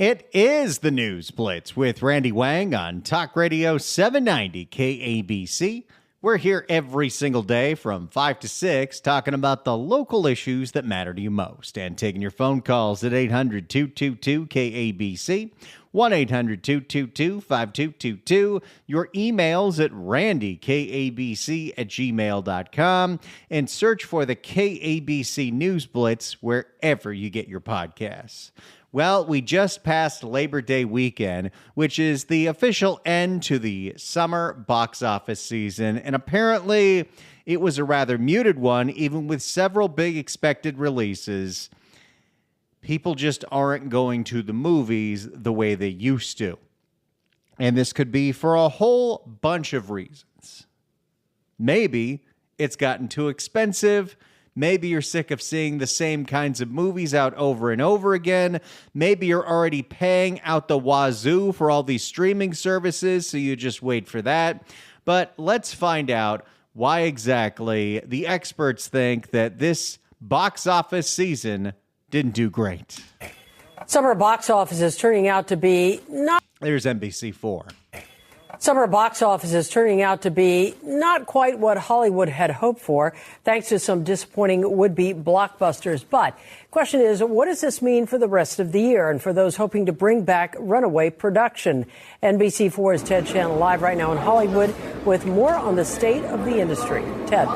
It is the News Blitz with Randy Wang on Talk Radio 790 KABC. We're here every single day from 5 to 6 talking about the local issues that matter to you most and taking your phone calls at 800-222-KABC, 1-800-222-5222, your emails at randykabc@gmail.com, and search for the KABC News Blitz wherever you get your podcasts. Well, we just passed Labor Day weekend, which is the official end to the summer box office season, and apparently it was a rather muted one, even with several big expected releases. People just aren't going to the movies the way they used to. And this could be for a whole bunch of reasons. Maybe it's gotten too expensive. Maybe you're sick of seeing the same kinds of movies out over and over again. Maybe you're already paying out the wazoo for all these streaming services, so you just wait for that. But let's find out why exactly the experts think that this box office season didn't do great. Summer box office is turning out to be not... There's NBC4. Summer box office is turning out to be not quite what Hollywood had hoped for, thanks to some disappointing would-be blockbusters. But question is, what does this mean for the rest of the year and for those hoping to bring back runaway production? NBC4's Ted Shannon live right now in Hollywood with more on the state of the industry. Ted.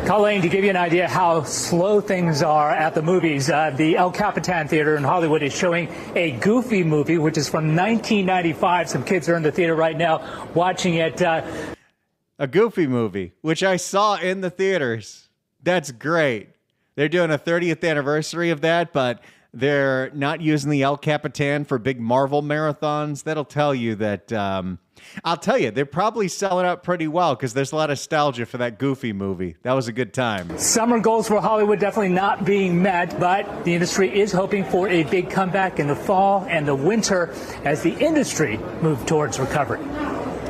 Colleen, to give you an idea how slow things are at the movies, the El Capitan Theater in Hollywood is showing a Goofy movie, which is from 1995. Some kids are in the theater right now watching it. A Goofy movie, which I saw in the theaters. That's great. They're doing a 30th anniversary of that, but they're not using the El Capitan for big Marvel marathons. That'll tell you that... I'll tell you, they're probably selling out pretty well because there's a lot of nostalgia for that Goofy movie. That was a good time. Summer goals for Hollywood definitely not being met, but the industry is hoping for a big comeback in the fall and the winter as the industry moves towards recovery.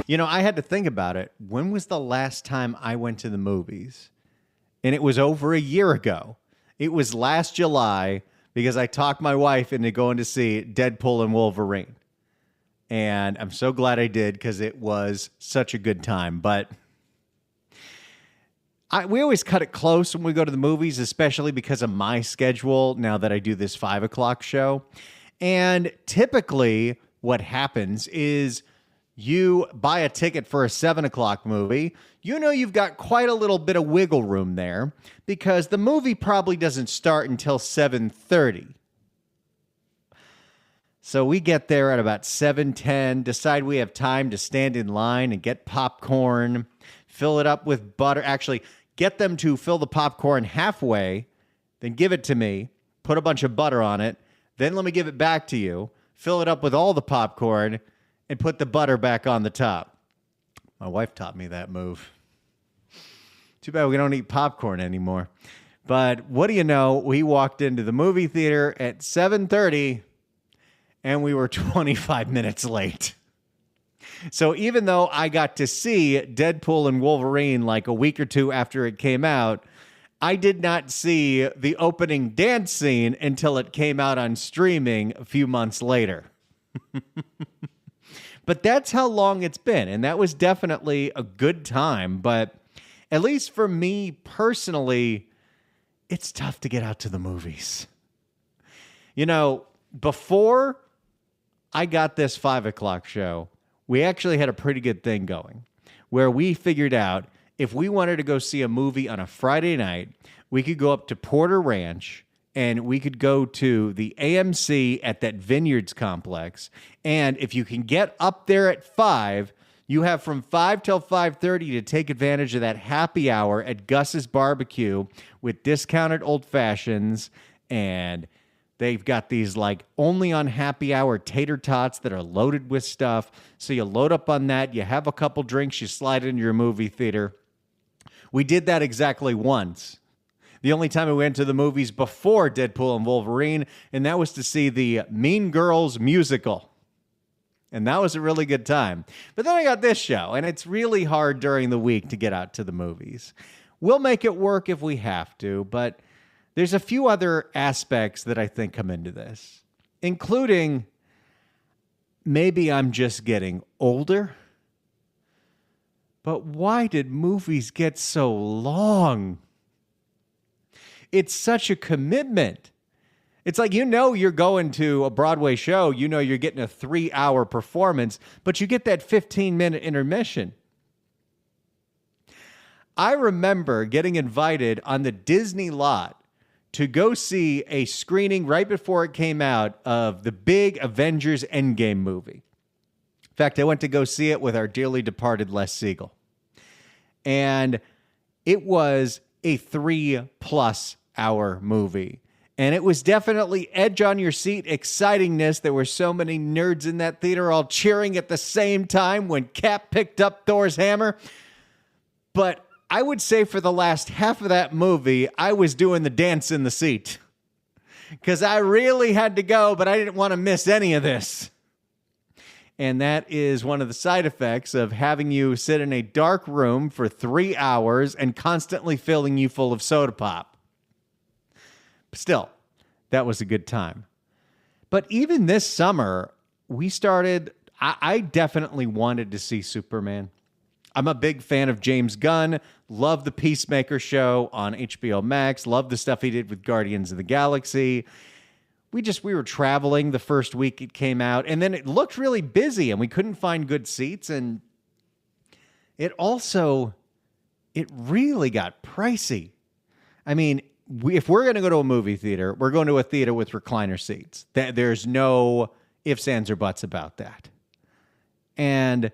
You know, I had to think about it. When was the last time I went to the movies? And it was over a year ago. It was last July because I talked my wife into going to see Deadpool and Wolverine. And I'm so glad I did because it was such a good time. But we always cut it close when we go to the movies, especially because of my schedule now that I do this 5 o'clock show. And typically what happens is you buy a ticket for a 7 o'clock movie. You know you've got quite a little bit of wiggle room there because the movie probably doesn't start until 7:30. So we get there at about 7:10, decide we have time to stand in line and get popcorn, fill it up with butter. Actually, get them to fill the popcorn halfway, then give it to me, put a bunch of butter on it, then let me give it back to you, fill it up with all the popcorn, and put the butter back on the top. My wife taught me that move. Too bad we don't eat popcorn anymore. But what do you know? We walked into the movie theater at 7:30, and we were 25 minutes late. So even though I got to see Deadpool and Wolverine like a week or two after it came out, I did not see the opening dance scene until it came out on streaming a few months later. But that's how long it's been, and that was definitely a good time. But at least for me personally, it's tough to get out to the movies. You know, before I got this 5 o'clock show, we actually had a pretty good thing going where we figured out if we wanted to go see a movie on a Friday night, we could go up to Porter Ranch and we could go to the AMC at that Vineyards complex. And if you can get up there at 5, you have from 5 till 5:30 to take advantage of that happy hour at Gus's Barbecue with discounted old fashions, and they've got these like only on happy hour tater tots that are loaded with stuff. So you load up on that, you have a couple drinks, you slide into your movie theater. We did that exactly once. The only time we went to the movies before Deadpool and Wolverine, and that was to see the Mean Girls musical. And that was a really good time. But then I got this show, and it's really hard during the week to get out to the movies. We'll make it work if we have to, but there's a few other aspects that I think come into this. including maybe I'm just getting older. But why did movies get so long? It's such a commitment. It's like, you're going to a Broadway show, you're getting a 3-hour performance, but you get that 15-minute intermission. I remember getting invited on the Disney lot to go see a screening right before it came out of the big Avengers Endgame movie. In fact, I went to go see it with our dearly departed Les Siegel. And it was a 3+ hour movie. And it was definitely edge on your seat excitingness. There were so many nerds in that theater all cheering at the same time when Cap picked up Thor's hammer. But I would say for the last half of that movie, I was doing the dance in the seat. Because I really had to go, but I didn't want to miss any of this. And that is one of the side effects of having you sit in a dark room for 3 hours and constantly filling you full of soda pop. Still, that was a good time. But even this summer, I definitely wanted to see Superman. I'm a big fan of James Gunn. Love the Peacemaker show on HBO Max. Love the stuff he did with Guardians of the Galaxy. We were traveling the first week it came out, and then it looked really busy, and we couldn't find good seats, and it really got pricey. I mean, if we're going to go to a movie theater, we're going to a theater with recliner seats. There's no ifs, ands, or buts about that. And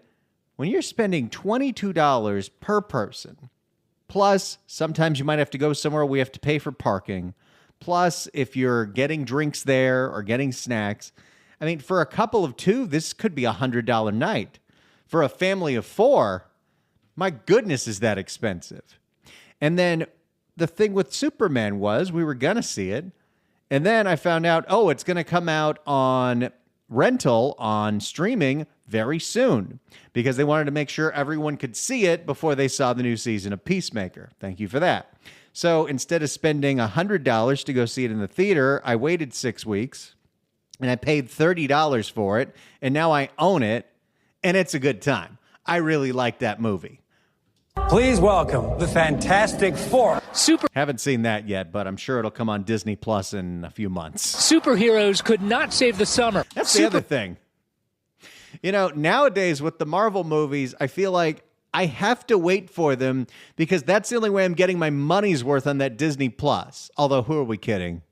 when you're spending $22 per person, plus sometimes you might have to go somewhere we have to pay for parking, plus if you're getting drinks there or getting snacks, I mean, for a couple of two, this could be $100 night. For a family of 4, my goodness, is that expensive. And then the thing with Superman was we were going to see it. And then I found out, it's going to come out on rental, on streaming very soon, because they wanted to make sure everyone could see it before they saw the new season of Peacemaker. Thank you for that. So instead of spending $100 to go see it in the theater, I waited 6 weeks and I paid $30 for it. And now I own it and it's a good time. I really like that movie. Please welcome the Fantastic Four. Haven't seen that yet, but I'm sure it'll come on Disney Plus in a few months. Superheroes could not save the summer. That's the other thing. Nowadays with the Marvel movies, I feel like I have to wait for them because that's the only way I'm getting my money's worth on that Disney Plus. Although, who are we kidding?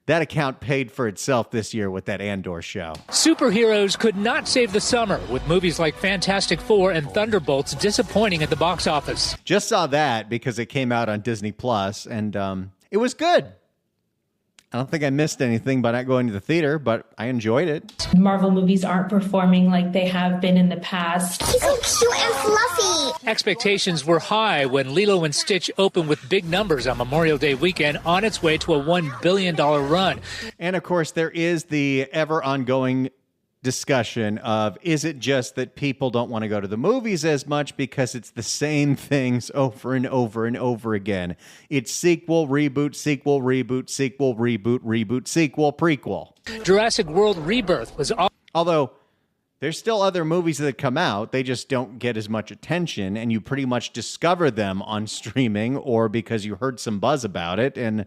That account paid for itself this year with that Andor show. Superheroes could not save the summer, with movies like Fantastic Four and Thunderbolts disappointing at the box office. Just saw that because it came out on Disney Plus, and it was good. I don't think I missed anything by not going to the theater, but I enjoyed it. Marvel movies aren't performing like they have been in the past. He's so cute and fluffy. Expectations were high when Lilo & Stitch opened with big numbers on Memorial Day weekend, on its way to a $1 billion run. And of course, there is the ever ongoing discussion of, is it just that people don't want to go to the movies as much because it's the same things over and over and over again? It's sequel, reboot, sequel, reboot, sequel, reboot, reboot, sequel, prequel. Jurassic World Rebirth was... Although there's still other movies that come out, they just don't get as much attention, and you pretty much discover them on streaming or because you heard some buzz about it. And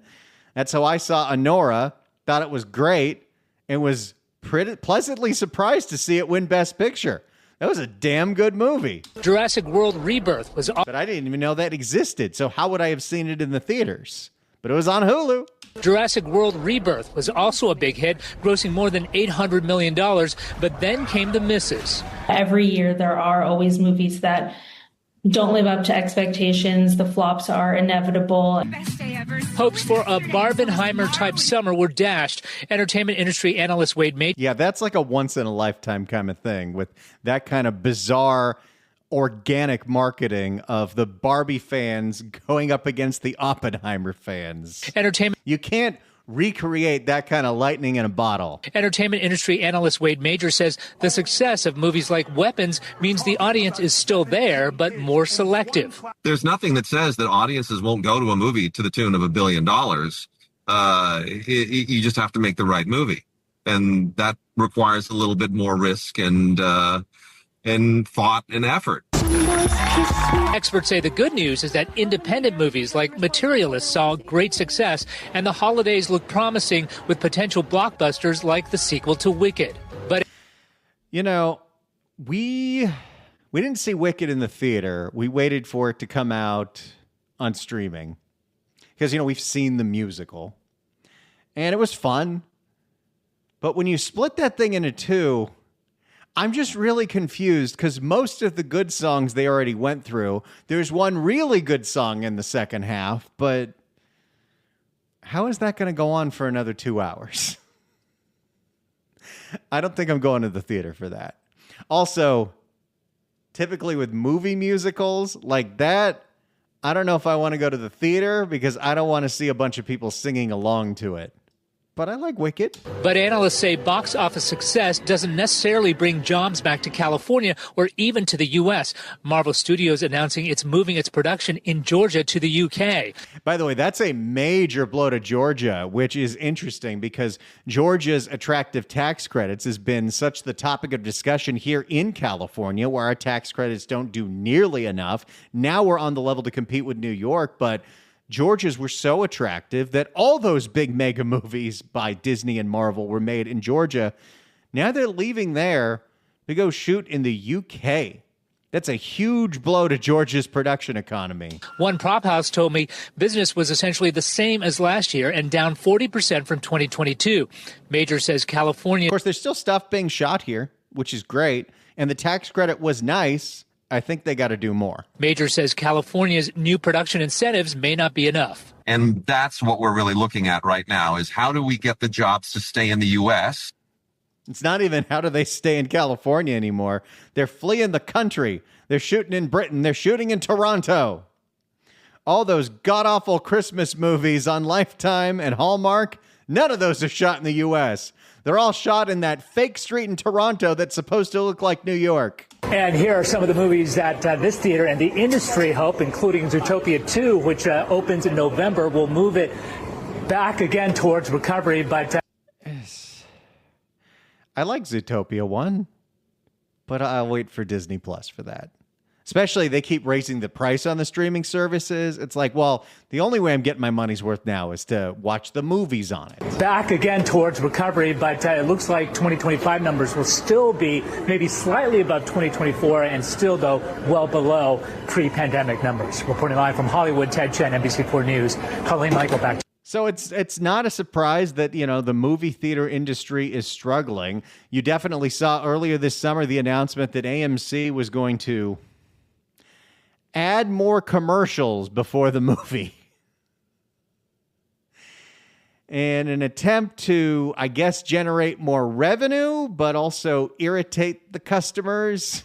that's how I saw Anora, thought it was great, and was pleasantly surprised to see it win Best Picture. That was a damn good movie. Jurassic World Rebirth was... But I didn't even know that existed, so how would I have seen it in the theaters? But it was on Hulu. Jurassic World Rebirth was also a big hit, grossing more than $800 million, but then came the misses. Every year there are always movies that don't live up to expectations. The flops are inevitable. Best day ever. Hopes for a Barbenheimer-type summer were dashed. Entertainment industry analyst Wade Major... Yeah, that's like a once-in-a-lifetime kind of thing with that kind of bizarre organic marketing of the Barbie fans going up against the Oppenheimer fans. You can't recreate that kind of lightning in a bottle. Entertainment industry analyst Wade Major says the success of movies like Weapons means the audience is still there, but more selective. There's nothing that says that audiences won't go to a movie to the tune of $1 billion. You just have to make the right movie. And that requires a little bit more risk and thought and effort. Experts say the good news is that independent movies like Materialist saw great success, and the holidays look promising with potential blockbusters like the sequel to Wicked. But you know, we didn't see Wicked in the theater. We waited for it to come out on streaming because, you know, we've seen the musical and it was fun. But when you split that thing into two, I'm just really confused because most of the good songs they already went through. There's one really good song in the second half, but how is that going to go on for another 2 hours? I don't think I'm going to the theater for that. Also, typically with movie musicals like that, I don't know if I want to go to the theater because I don't want to see a bunch of people singing along to it. But I like Wicked. But analysts say box office success doesn't necessarily bring jobs back to California or even to the U.S. Marvel Studios announcing it's moving its production in Georgia to the U.K. By the way, that's a major blow to Georgia, which is interesting because Georgia's attractive tax credits has been such the topic of discussion here in California, where our tax credits don't do nearly enough. Now we're on the level to compete with New York, but Georgia's were so attractive that all those big mega movies by Disney and Marvel were made in Georgia. Now they're leaving there to go shoot in the UK. That's a huge blow to Georgia's production economy. One prop house told me business was essentially the same as last year and down 40% from 2022. Major says California... Of course, there's still stuff being shot here, which is great. And the tax credit was nice. I think they got to do more. Major says California's new production incentives may not be enough. And that's what we're really looking at right now is how do we get the jobs to stay in the U.S.? It's not even how do they stay in California anymore. They're fleeing the country. They're shooting in Britain. They're shooting in Toronto. All those god-awful Christmas movies on Lifetime and Hallmark, none of those are shot in the U.S. They're all shot in that fake street in Toronto that's supposed to look like New York. And here are some of the movies that this theater and the industry hope, including Zootopia 2, which opens in November, will move it back again towards recovery. But I like Zootopia 1, but I'll wait for Disney Plus for that. Especially they keep raising the price on the streaming services. It's like, well, the only way I'm getting my money's worth now is to watch the movies on it. Back again towards recovery, but it looks like 2025 numbers will still be maybe slightly above 2024 and still, though, well below pre-pandemic numbers. Reporting live from Hollywood, Ted Chen, NBC4 News. Colleen Michael, back to So it's not a surprise that, you know, the movie theater industry is struggling. You definitely saw earlier this summer the announcement that AMC was going to add more commercials before the movie in an attempt to, I guess, generate more revenue, but also irritate the customers.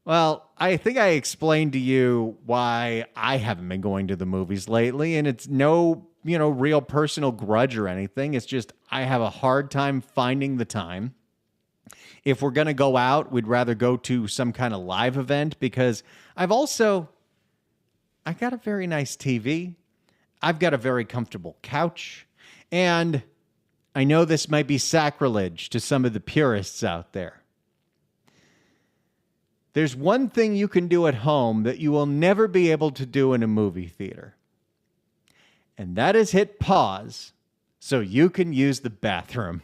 Well, I think I explained to you why I haven't been going to the movies lately, and it's no, you know, real personal grudge or anything. It's just I have a hard time finding the time. If we're going to go out, we'd rather go to some kind of live event because I got a very nice TV. I've got a very comfortable couch. And I know this might be sacrilege to some of the purists out there. There's one thing you can do at home that you will never be able to do in a movie theater. And that is hit pause so you can use the bathroom.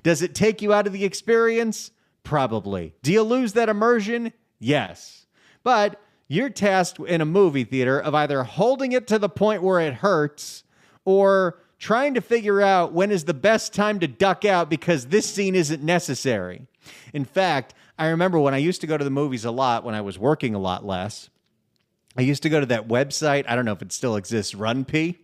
Does it take you out of the experience? Probably. Do you lose that immersion? Yes. But you're tasked in a movie theater of either holding it to the point where it hurts or trying to figure out when is the best time to duck out because this scene isn't necessary. In fact, I remember when I used to go to the movies a lot when I was working a lot less. I used to go to that website. I don't know if it still exists, RunPee.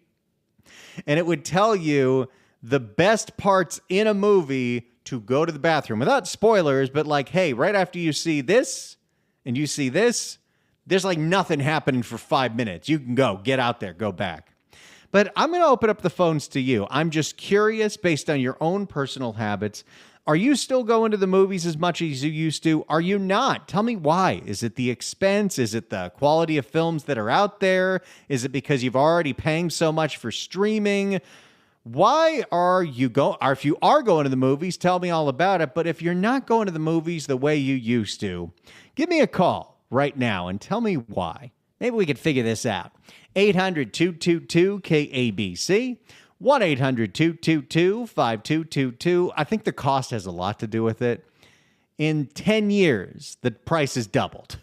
And it would tell you the best parts in a movie to go to the bathroom without spoilers, but like, hey, right after you see this and you see this, there's like nothing happening for 5 minutes. You can go, get out there, go back. But I'm going to open up the phones to you. I'm just curious, based on your own personal habits, Are you still going to the movies as much as you used to? Are you not? Tell me why. Is it the expense? Is it the quality of films that are out there? Is it because you've already paying so much for streaming? Why are you or if you are going to the movies, tell me all about it. But if you're not going to the movies the way you used to, give me a call right now and tell me why. Maybe we could figure this out. 800-222-KABC. 1-800-222-5222. I think the cost has a lot to do with it. In 10 years, the price has doubled.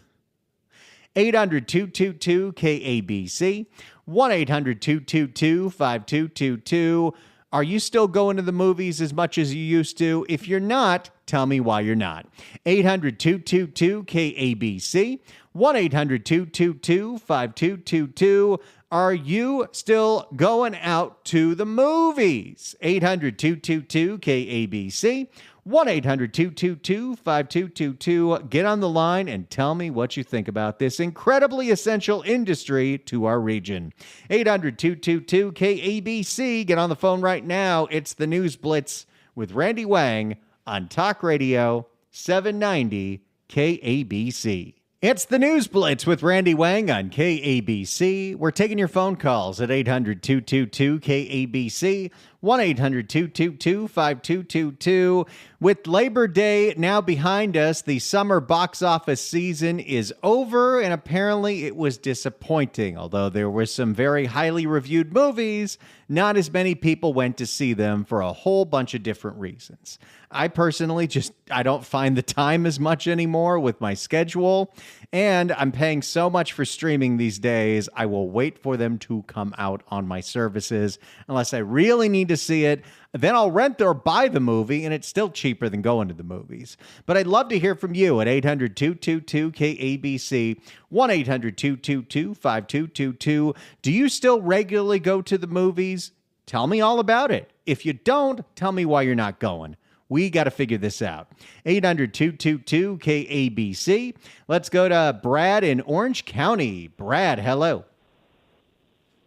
800-222-KABC. 1-800-222-5222. Are you still going to the movies as much as you used to? If you're not, tell me why you're not. 800-222-KABC. 1-800-222-5222. Are you still going out to the movies? 800-222-KABC. 1-800-222-5222. Get on the line and tell me what you think about this incredibly essential industry to our region. 800-222-KABC. Get on the phone right now. It's the News Blitz with Randy Wang on Talk Radio 790 KABC. It's the News Blitz with Randy Wang on KABC. We're taking your phone calls at 800-222-KABC, 1-800-222-5222. With Labor Day now behind us, the summer box office season is over, and apparently it was disappointing. Although there were some very highly reviewed movies, not as many people went to see them for a whole bunch of different reasons. I personally I don't find the time as much anymore with my schedule, and I'm paying so much for streaming these days, I will wait for them to come out on my services unless I really need to see it. Then I'll rent or buy the movie, and it's still cheaper than going to the movies. But I'd love to hear from you at 800-222-KABC, 1-800-222-5222. Do you still regularly go to the movies? Tell me all about it. If you don't, tell me why you're not going. We got to figure this out. 800-222-KABC. Let's go to Brad in Orange County. Brad, hello.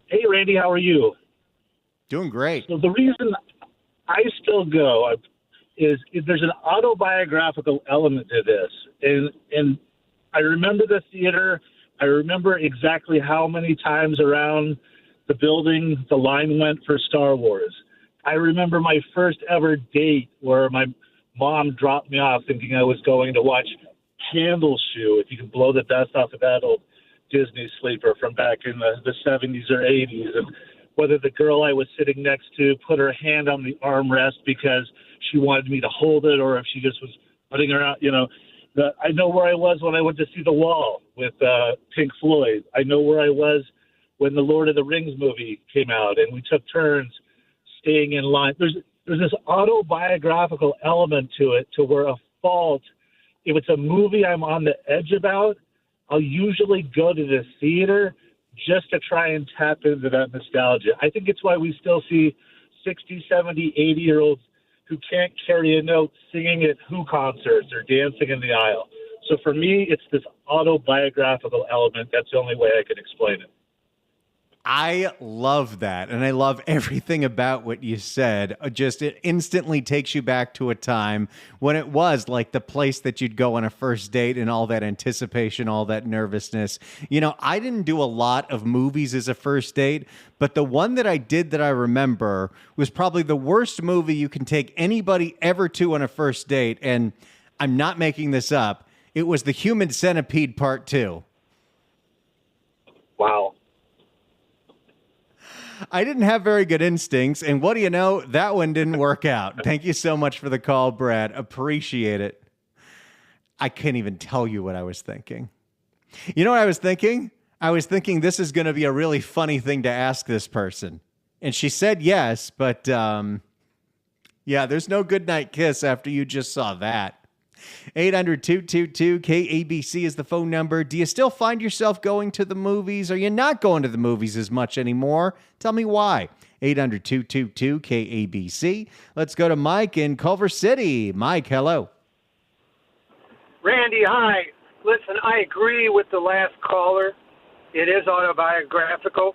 Hey, Randy, how are you? Doing great. So the reason I still go is there's an autobiographical element to this. And I remember the theater. I remember exactly how many times around the building the line went for Star Wars. I remember my first ever date where my mom dropped me off thinking I was going to watch Candleshoe, if you can blow the dust off of that old Disney sleeper from back in the 70s or 80s, and whether the girl I was sitting next to put her hand on the armrest because she wanted me to hold it or if she just was putting her out, I know where I was when I went to see The Wall with Pink Floyd. I know where I was when the Lord of the Rings movie came out and we took turns staying in line. There's this autobiographical element to it, to where if it's a movie I'm on the edge about, I'll usually go to the theater just to try and tap into that nostalgia. I think it's why we still see 60, 70, 80-year-olds who can't carry a note singing at Who concerts or dancing in the aisle. So for me, it's this autobiographical element. That's the only way I can explain it. I love that, and I love everything about what you said. It instantly takes you back to a time when it was like the place that you'd go on a first date and all that anticipation, all that nervousness. I didn't do a lot of movies as a first date, but the one that I did that I remember was probably the worst movie you can take anybody ever to on a first date, and I'm not making this up. It was The Human Centipede Part 2. Wow. I didn't have very good instincts, and what do you know? That one didn't work out. Thank you so much for the call, Brad. Appreciate it. I can't even tell you what I was thinking. You know what I was thinking? I was thinking this is going to be a really funny thing to ask this person. And she said yes, but there's no goodnight kiss after you just saw that. 800-222-KABC is the phone number. Do you still find yourself going to the movies? Are you not going to the movies as much anymore? Tell me why. 800-222-KABC. Let's go to Mike in Culver City. Mike, hello. Randy, hi. Listen, I agree with the last caller. It is autobiographical.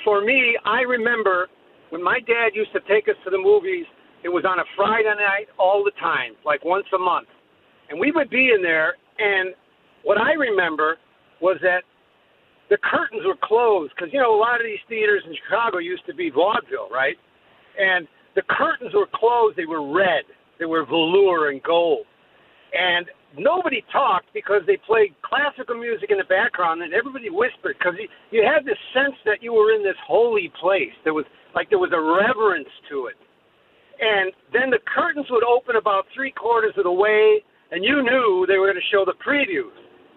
For me, I remember when my dad used to take us to the movies, It was on a Friday night all the time, like once a month. And we would be in there, and what I remember was that the curtains were closed because, a lot of these theaters in Chicago used to be vaudeville, right? And the curtains were closed. They were red. They were velour and gold. And nobody talked because they played classical music in the background, and everybody whispered because you had this sense that you were in this holy place. There was a reverence to it. And then the curtains would open about 3/4 of the way, and you knew they were going to show the previews.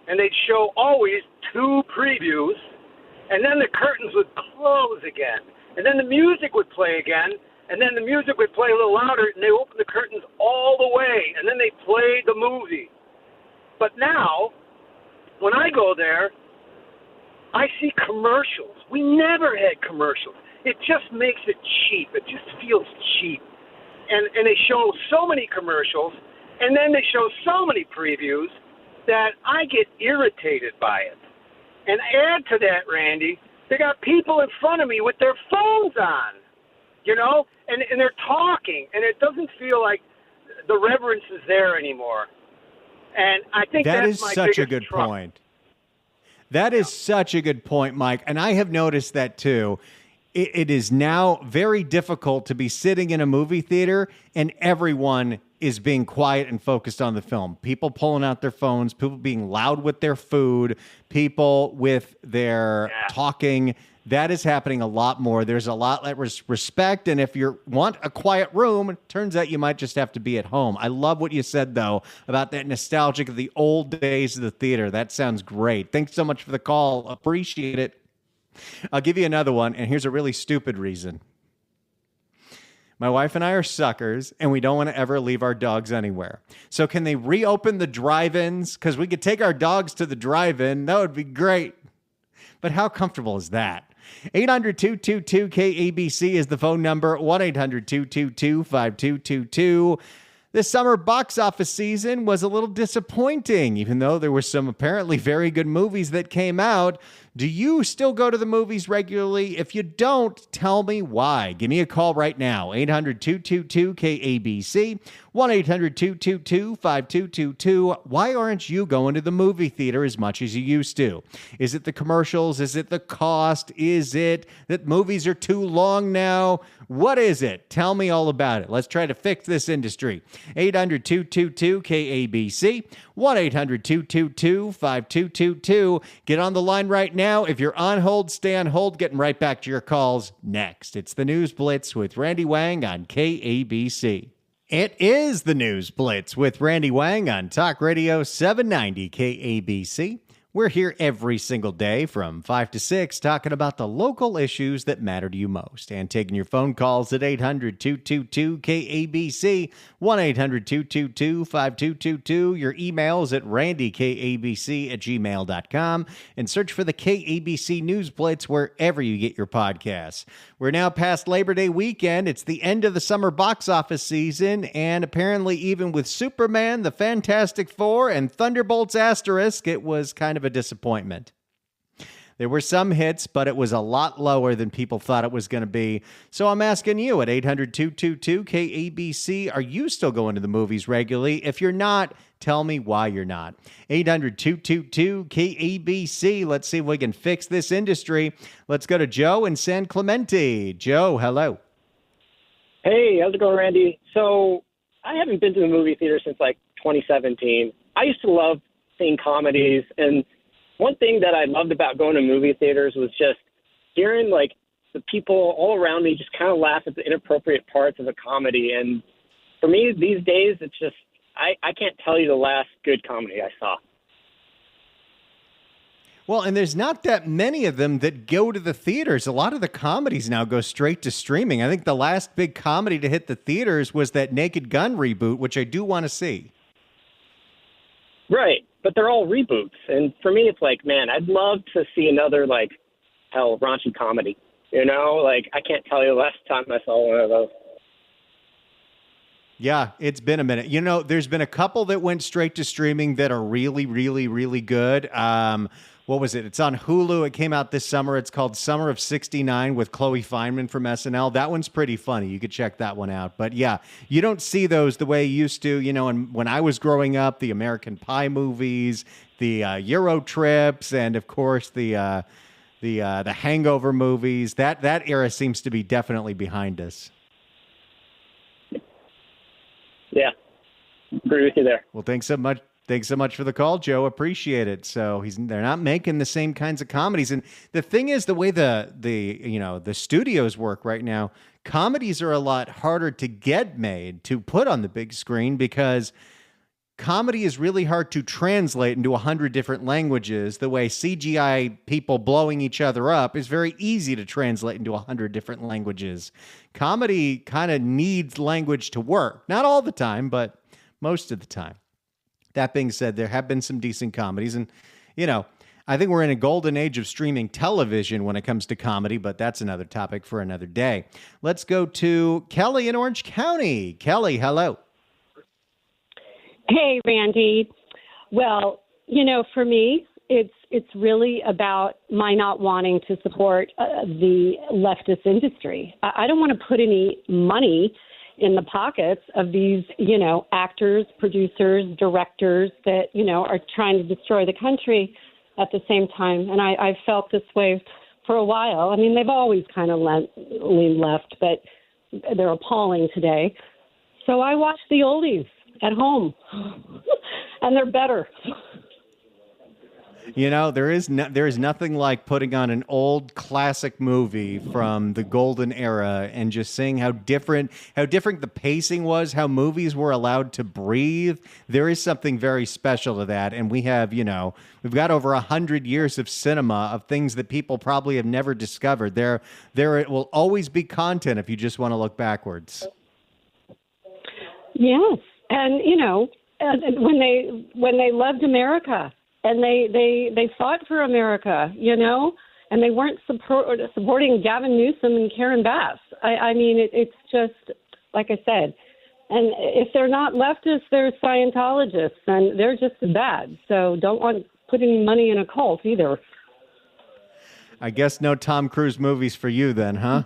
And they'd show always 2 previews, and then the curtains would close again. And then the music would play again, and then the music would play a little louder, and they opened the curtains all the way, and then they played the movie. But now, when I go there, I see commercials. We never had commercials. It just makes it cheap. It just feels cheap. And they show so many commercials, and then they show so many previews that I get irritated by it. And add to that, Randy, they got people in front of me with their phones on, and they're talking, and it doesn't feel like the reverence is there anymore. And I think that that's is my such a biggest good trouble. point. That is such a good point, Mike. And I have noticed that too. It is now very difficult to be sitting in a movie theater and everyone is being quiet and focused on the film. People pulling out their phones, people being loud with their food, people with their talking. That is happening a lot more. There's a lot less respect. And if you want a quiet room, it turns out you might just have to be at home. I love what you said, though, about that nostalgic of the old days of the theater. That sounds great. Thanks so much for the call. Appreciate it. I'll give you another one, and here's a really stupid reason. My wife and I are suckers, and we don't want to ever leave our dogs anywhere. So can they reopen the drive-ins? Because we could take our dogs to the drive-in. That would be great. But how comfortable is that? 800-222-KABC is the phone number. 1-800-222-5222. This summer box office season was a little disappointing, even though there were some apparently very good movies that came out. Do you still go to the movies regularly? If you don't, tell me why. Give me a call right now. 800-222-KABC. 1-800-222-5222. Why aren't you going to the movie theater as much as you used to? Is it the commercials? Is it the cost? Is it that movies are too long now? What is it? Tell me all about it. Let's try to fix this industry. 800-222-KABC. 1-800-222-5222. Get on the line right now. If you're on hold, stay on hold. Getting right back to your calls next. It's the News Blitz with Randy Wang on KABC. It is the News Blitz with Randy Wang on Talk Radio 790 KABC. We're here every single day from 5 to 6 talking about the local issues that matter to you most and taking your phone calls at 800-222-KABC, 1-800-222-5222. Your emails at randykabc@gmail.com and search for the KABC News Blitz wherever you get your podcasts. We're now past Labor Day weekend. It's the end of the summer box office season, and apparently even with Superman, the Fantastic Four, and Thunderbolts Asterisk, it was kind of a disappointment. There were some hits, but it was a lot lower than people thought it was going to be. So I'm asking you at 800-222-KABC, are you still going to the movies regularly? If you're not, tell me why you're not. 800-222-KABC. Let's see if we can fix this industry. Let's go to Joe in San Clemente. Joe, hello. Hey, how's it going, Randy? So I haven't been to the movie theater since like 2017. I used to love seeing comedies, and one thing that I loved about going to movie theaters was just hearing like the people all around me just kind of laugh at the inappropriate parts of a comedy. And for me these days, it's just, I can't tell you the last good comedy I saw. Well, and there's not that many of them that go to the theaters. A lot of the comedies now go straight to streaming. I think the last big comedy to hit the theaters was that Naked Gun reboot, which I do want to see. Right. But they're all reboots. And for me, it's like, man, I'd love to see another, like, raunchy comedy. You know, like, I can't tell you the last time I saw one of those. Yeah, it's been a minute. You know, there's been a couple that went straight to streaming that are really, really, really good. What was it? It's on Hulu. It came out this summer. It's called Summer of '69 with Chloe Fineman from SNL. That one's pretty funny. You could check that one out. But yeah, you don't see those the way you used to. You know, and when I was growing up, the American Pie movies, the Euro trips, and of course the Hangover movies. That era seems to be definitely behind us. Yeah, agree with you there. Well, thanks so much. Thanks so much for the call, Joe. Appreciate it. So they're not making the same kinds of comedies. And the thing is, the way the studios work right now, comedies are a lot harder to get made to put on the big screen because comedy is really hard to translate into 100 different languages. The way CGI people blowing each other up is very easy to translate into 100 different languages. Comedy kind of needs language to work. Not all the time, but most of the time. That being said, there have been some decent comedies. And, you know, I think we're in a golden age of streaming television when it comes to comedy, but that's another topic for another day. Let's go to Kelly in Orange County. Kelly, hello. Hey, Randy. Well, you know, for me, it's really about my not wanting to support the leftist industry. I don't want to put any money in the pockets of these, you know, actors, producers, directors that, you know, are trying to destroy the country at the same time. And I've felt this way for a while. I mean, they've always kind of leaned left, but they're appalling today. So I watch the oldies at home, and they're better. You know, there is nothing like putting on an old classic movie from the golden era and just seeing how different the pacing was, how movies were allowed to breathe. There is something very special to that, and we've got over 100 years of cinema of things that people probably have never discovered. There will always be content if you just want to look backwards. Yes, and you know, when they loved America. And they fought for America, you know, and they weren't supporting Gavin Newsom and Karen Bass. I mean, it's just, like I said, and if they're not leftists, they're Scientologists, and they're just as bad. So don't want to put any money in a cult either. I guess no Tom Cruise movies for you then, huh?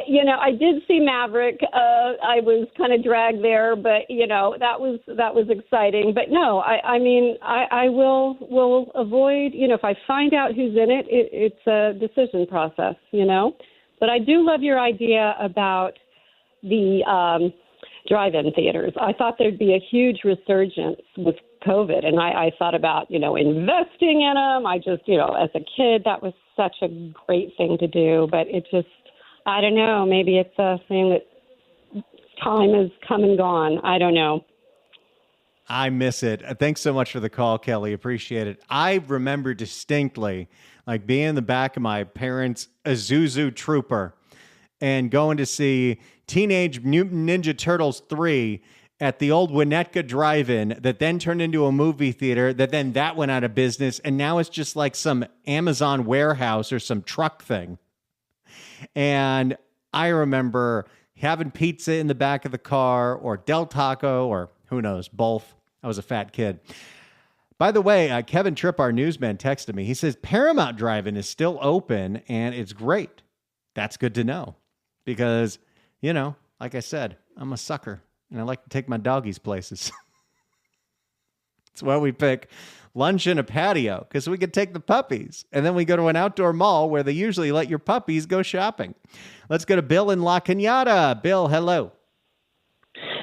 You know, I did see Maverick. I was kind of dragged there, but you know, that was exciting. But no, I mean, I will avoid. You know, if I find out who's in it, it's a decision process. You know, but I do love your idea about the drive-in theaters. I thought there'd be a huge resurgence with COVID, and I thought about, you know, investing in them. I just, you know, as a kid, that was such a great thing to do, but it just, I don't know. Maybe it's a thing that time has come and gone. I don't know. I miss it. Thanks so much for the call, Kelly. Appreciate it. I remember distinctly like being in the back of my parents' Isuzu Trooper and going to see Teenage Mutant Ninja Turtles 3 at the old Winnetka Drive-In that then turned into a movie theater that went out of business. And now it's just like some Amazon warehouse or some truck thing. And I remember having pizza in the back of the car or Del Taco or who knows, both. I was a fat kid. By the way, Kevin Tripp, our newsman, texted me. He says Paramount Drive-In is still open and it's great. That's good to know because, you know, like I said, I'm a sucker and I like to take my doggies places. That's why we pick lunch in a patio because we could take the puppies and then we go to an outdoor mall where they usually let your puppies go shopping. Let's go to Bill in La Cañada. Bill, hello.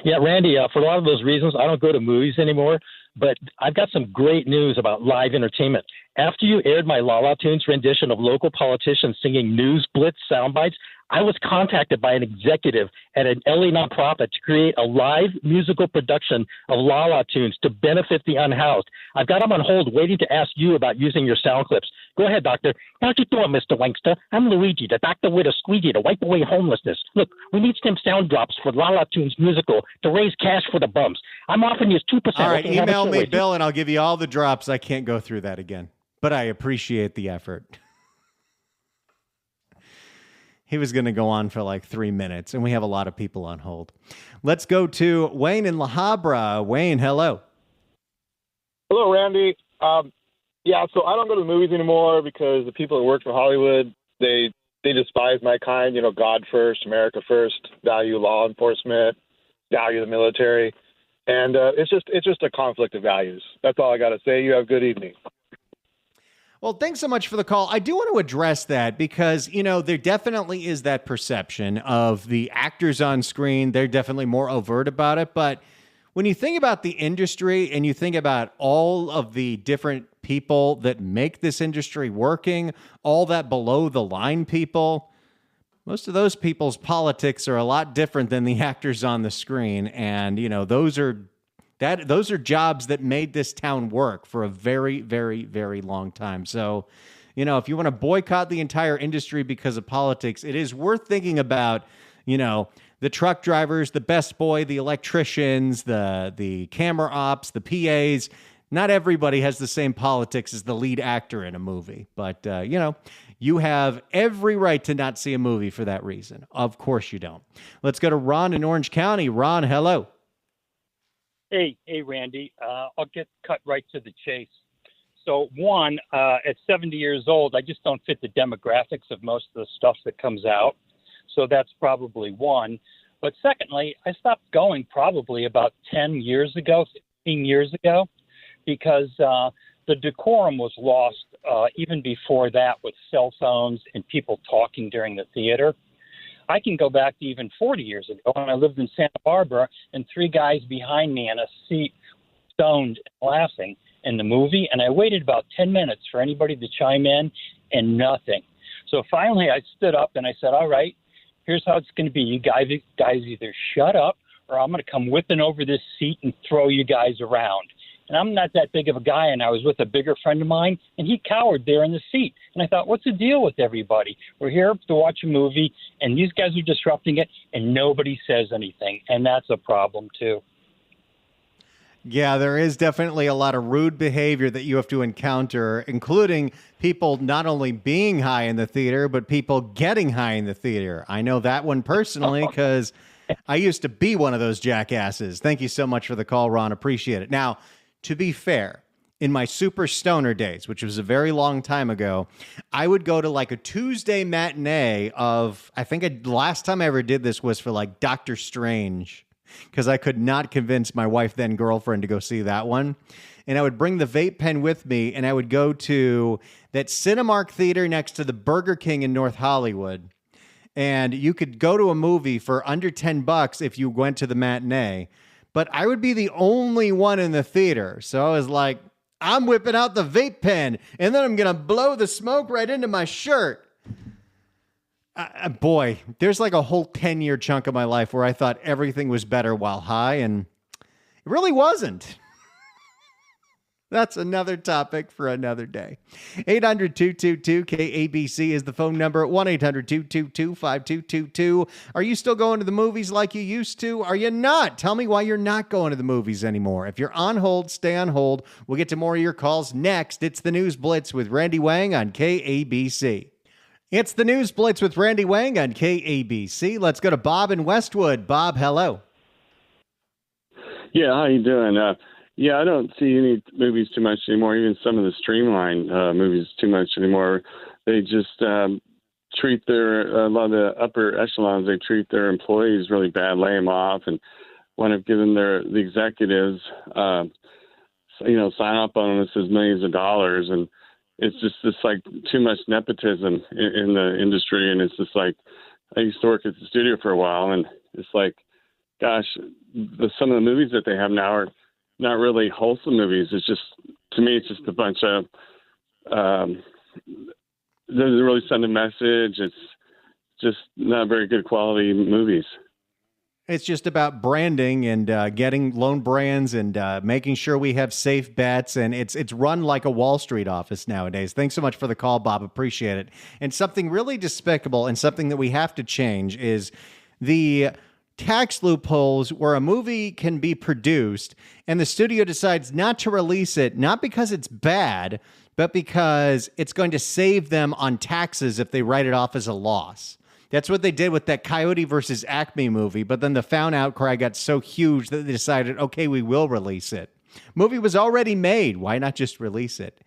Yeah, Randy, for a lot of those reasons, I don't go to movies anymore, but I've got some great news about live entertainment. After you aired my La La Tunes rendition of local politicians singing news blitz sound bites, I was contacted by an executive at an LA nonprofit to create a live musical production of La La Tunes to benefit the unhoused. I've got them on hold waiting to ask you about using your sound clips. Go ahead, Doctor. How's you doing, Mr. Wankster? I'm Luigi, the doctor with a squeegee to wipe away homelessness. Look, we need some sound drops for La La Tunes musical to raise cash for the bums. I'm offering you 2%. All right, email me, Bill, and I'll give you all the drops. I can't go through that again, but I appreciate the effort. He was going to go on for like 3 minutes, and we have a lot of people on hold. Let's go to Wayne in La Habra. Wayne, hello. Hello, Randy. Yeah, so I don't go to the movies anymore because the people that work for Hollywood, they despise my kind. You know, God first, America first, value law enforcement, value the military, and it's just a conflict of values. That's all I got to say. You have a good evening. Well, thanks so much for the call. I do want to address that because, you know, there definitely is that perception of the actors on screen. They're definitely more overt about it. But when you think about the industry and you think about all of the different people that make this industry working, all that below the line people, most of those people's politics are a lot different than the actors on the screen. And, you know, those are jobs that made this town work for a very, very, very long time. So, you know, if you want to boycott the entire industry because of politics, it is worth thinking about, you know, the truck drivers, the best boy, the electricians, the camera ops, the PAs. Not everybody has the same politics as the lead actor in a movie. But, you know, you have every right to not see a movie for that reason. Of course you don't. Let's go to Ron in Orange County. Ron, hello. Hey, Randy. I'll get cut right to the chase. So, one, at 70 years old, I just don't fit the demographics of most of the stuff that comes out. So that's probably one. But secondly, I stopped going probably about 10 years ago, 15 years ago, because the decorum was lost even before that with cell phones and people talking during the theater. I can go back to even 40 years ago when I lived in Santa Barbara and 3 guys behind me in a seat stoned and laughing in the movie. And I waited about 10 minutes for anybody to chime in and nothing. So finally I stood up and I said, all right, here's how it's going to be. You guys either shut up or I'm going to come whipping over this seat and throw you guys around. And I'm not that big of a guy, and I was with a bigger friend of mine, and he cowered there in the seat. And I thought, what's the deal with everybody? We're here to watch a movie, and these guys are disrupting it, and nobody says anything. And that's a problem, too. Yeah, there is definitely a lot of rude behavior that you have to encounter, including people not only being high in the theater, but people getting high in the theater. I know that one personally because I used to be one of those jackasses. Thank you so much for the call, Ron. Appreciate it. Now, to be fair, in my super stoner days, which was a very long time ago, I would go to like a Tuesday matinee of, I think the last time I ever did this was for like Doctor Strange, because I could not convince my wife, then girlfriend, to go see that one. And I would bring the vape pen with me, and I would go to that Cinemark theater next to the Burger King in North Hollywood. And you could go to a movie for under $10 if you went to the matinee. But I would be the only one in the theater. So I was like, I'm whipping out the vape pen, and then I'm going to blow the smoke right into my shirt. Boy, there's like a whole 10-year chunk of my life where I thought everything was better while high, and it really wasn't. That's another topic for another day. 800-222-KABC is the phone number. 1-800-222-5222. Are you still going to the movies like you used to? Are you not? Tell me why you're not going to the movies anymore. If you're on hold, stay on hold. We'll get to more of your calls next. It's the News Blitz with Randy Wang on KABC. It's the News Blitz with Randy Wang on KABC. Let's go to Bob in Westwood. Bob, hello. Yeah, how you doing? Yeah, I don't see any movies too much anymore, even some of the streamlined movies too much anymore. They just treat a lot of the upper echelons, they treat their employees really bad, lay them off, and want to give them the executives, sign-up bonuses, millions of dollars, and it's just like too much nepotism in the industry, and it's just like, I used to work at the studio for a while, and it's like, gosh, some of the movies that they have now are not really wholesome movies. It's just, to me, it's just a bunch of, doesn't really send a message. It's just not very good quality movies. It's just about branding and getting loan brands and making sure we have safe bets. And it's run like a Wall Street office nowadays. Thanks so much for the call, Bob. Appreciate it. And something really despicable and something that we have to change is the tax loopholes where a movie can be produced and the studio decides not to release it, not because it's bad, but because it's going to save them on taxes if they write it off as a loss. That's what they did with that Coyote versus Acme movie. But then the fan outcry got so huge that they decided, okay, we will release it. Movie was already made. Why not just release it?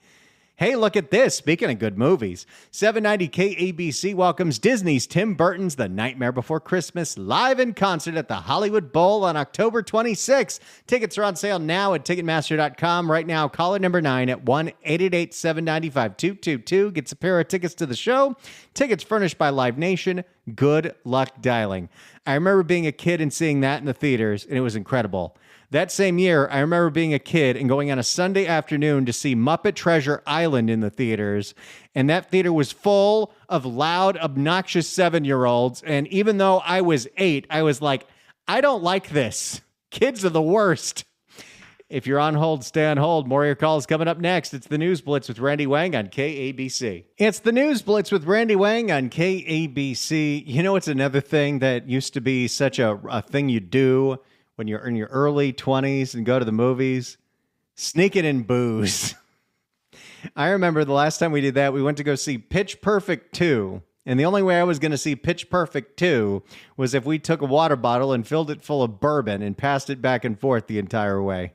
Hey, look at this. Speaking of good movies, 790 KABC welcomes Disney's Tim Burton's The Nightmare Before Christmas live in concert at the Hollywood Bowl on October 26th. Tickets are on sale now at Ticketmaster.com. Right now, caller number 9 at 1-888-795-2222 gets a pair of tickets to the show. Tickets furnished by Live Nation. Good luck dialing. I remember being a kid and seeing that in the theaters, and it was incredible. That same year, I remember being a kid and going on a Sunday afternoon to see Muppet Treasure Island in the theaters. And that theater was full of loud, obnoxious 7-year-olds. And even though I was 8, I was like, I don't like this. Kids are the worst. If you're on hold, stay on hold. More of your calls coming up next. It's the News Blitz with Randy Wang on KABC. It's the News Blitz with Randy Wang on KABC. You know, it's another thing that used to be such a thing you do when you're in your early 20s and go to the movies, sneaking in booze. I remember the last time we did that, we went to go see Pitch Perfect 2. And the only way I was going to see Pitch Perfect 2 was if we took a water bottle and filled it full of bourbon and passed it back and forth the entire way.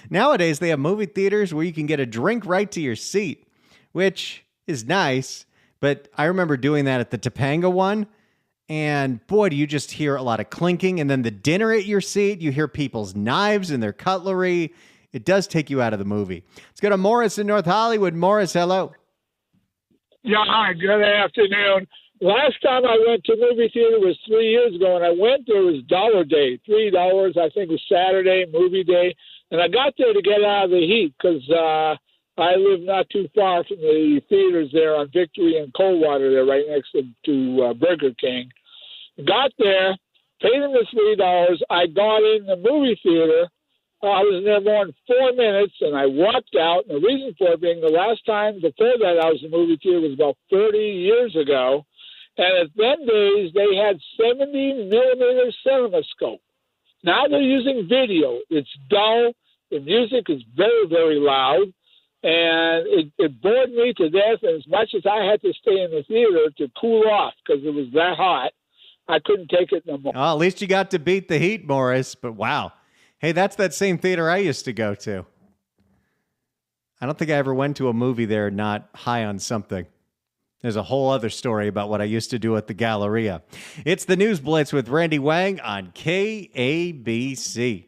Nowadays, they have movie theaters where you can get a drink right to your seat, which is nice. But I remember doing that at the Topanga one. And boy, do you just hear a lot of clinking. And then the dinner at your seat, you hear people's knives and their cutlery. It does take you out of the movie. Let's go to Morris in North Hollywood. Morris, hello. Yeah, hi, good afternoon. Last time I went to movie theater was 3 years ago, and I went, there was Dollar Day, $3, I think it was Saturday, movie day. And I got there to get out of the heat because I live not too far from the theaters there on Victory and Coldwater there, right next to Burger King. Got there, paid them the $3. I got in the movie theater. I was in there more than 4 minutes, and I walked out. And the reason for it being the last time before that I was in the movie theater was about 30 years ago. And at them days, they had 70-millimeter CinemaScope. Now they're using video. It's dull. The music is very, very loud. And it bored me to death. And as much as I had to stay in the theater to cool off because it was that hot, I couldn't take it no more. Oh, at least you got to beat the heat, Morris. But wow. Hey, that's that same theater I used to go to. I don't think I ever went to a movie there not high on something. There's a whole other story about what I used to do at the Galleria. It's the News Blitz with Randy Wang on KABC.